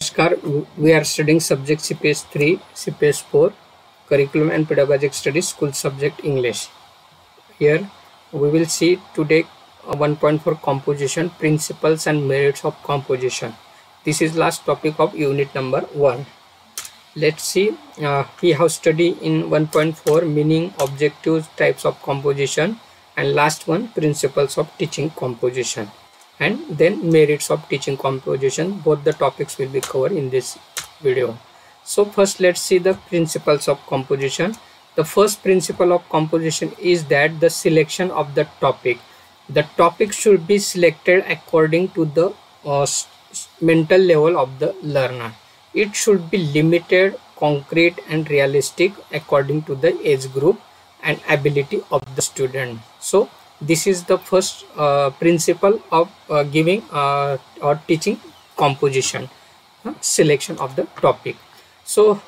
Namaskar. We are studying subject CPS 3, CPS 4, Curriculum and Pedagogic Studies, School Subject English. Here we will see today 1.4 Composition, Principles and Merits of Composition. This is last topic of unit number 1. Let's see, we have studied in 1.4 meaning, objectives, types of composition, and last one principles of teaching composition, and then merits of teaching composition. Both the topics will be covered in this video. So first let's see the principles of composition. The first principle of composition is that the selection of the topic should be selected according to the mental level of the learner. It should be limited, concrete and realistic according to the age group and ability of the student. So this is the first principle of giving or teaching composition, selection of the topic. So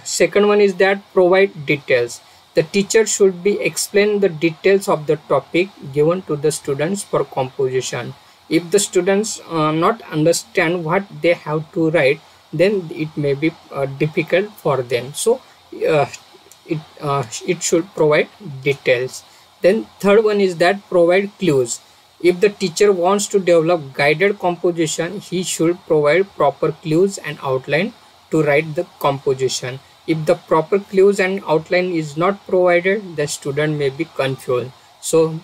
second one is that provide details. The teacher should be explain the details of the topic given to the students for composition. If the students not understand what they have to write, then it may be difficult for them. So it should provide details. Then third one is that provide clues. If the teacher wants to develop guided composition, he should provide proper clues and outline to write the composition. If the proper clues and outline is not provided, the student may be confused. So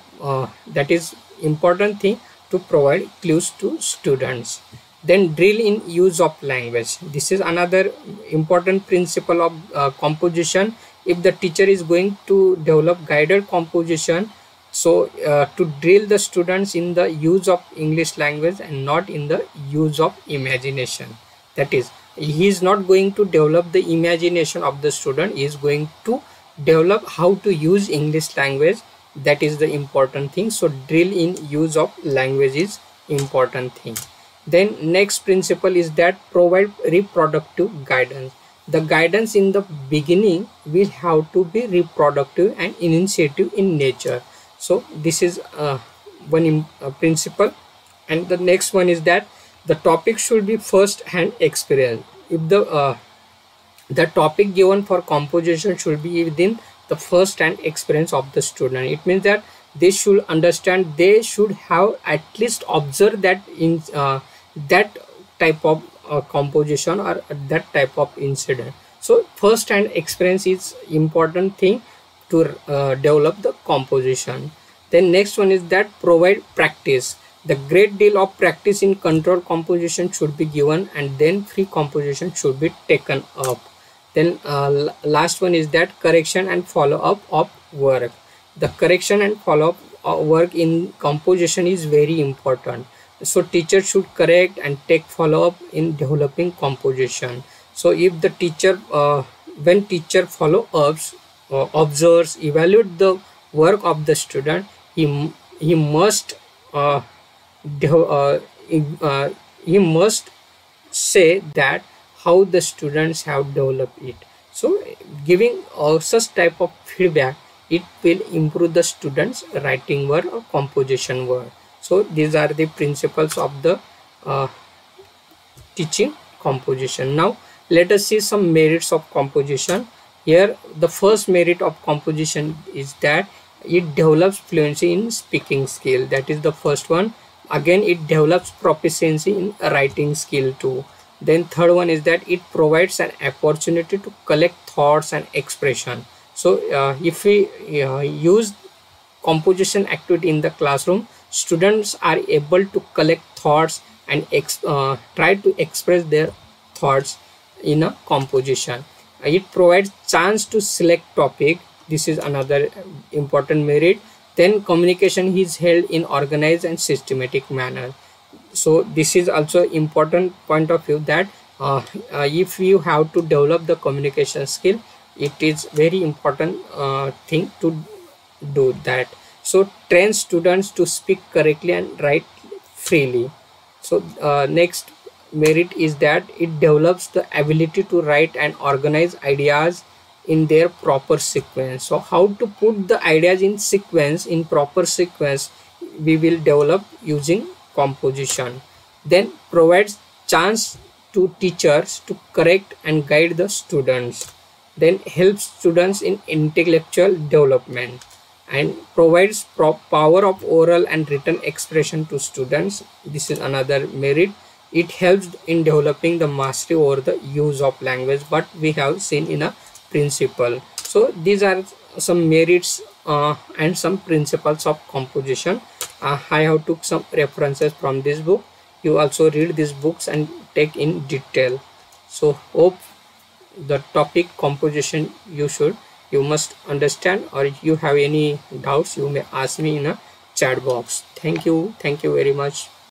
that is important thing, to provide clues to students. Then drill in use of language. This is another important principle of composition. If the teacher is going to develop guided composition, so to drill the students in the use of English language and not in the use of imagination. That is, he is not going to develop the imagination of the student, he is going to develop how to use English language. That is the important thing. So drill in use of language is important thing. Then next principle is that provide reproductive guidance. The guidance in the beginning will have to be reproductive and initiative in nature. So this is one principle. And the next one is that the topic should be first hand experience. If the topic given for composition should be within the first hand experience of the student, it means that they should understand, they should have at least observed that in that type of composition or that type of incident. So first hand experience is important thing to develop the composition. Then next one is that provide practice. The great deal of practice in control composition should be given, and then free composition should be taken up. Then last one is that correction and follow up of work. The correction and follow up work in composition is very important. So teacher should correct and take follow-up in developing composition. So if the teacher when teacher follow-ups, observes, evaluate the work of the student, he must say that how the students have developed it. So giving such type of feedback, it will improve the students writing work or composition work. So these are the principles of the teaching composition. Now let us see some merits of composition. Here the first merit of composition is that it develops fluency in speaking skill. That is the first one. Again, it develops proficiency in writing skill too. Then third one is that it provides an opportunity to collect thoughts and expression. So if we use composition activity in the classroom, students are able to collect thoughts and try to express their thoughts in a composition. It provides chance to select topic. This is another important merit. Then communication is held in organized and systematic manner. So this is also important point of view, that if you have to develop the communication skill, it is very important thing to do that. So train students to speak correctly and write freely. So next merit is that it develops the ability to write and organize ideas in their proper sequence. So how to put the ideas in sequence, in proper sequence, we will develop using composition. Then provides chance to teachers to correct and guide the students, then helps students in intellectual development, and provides power of oral and written expression to students. This is another merit. It helps in developing the mastery over the use of language, but we have seen in a principle. So these are some merits and some principles of composition. I have took some references from this book. You also read these books and take in detail. So hope the topic composition you must understand, or if you have any doubts you may ask me in a chat box. Thank you very much.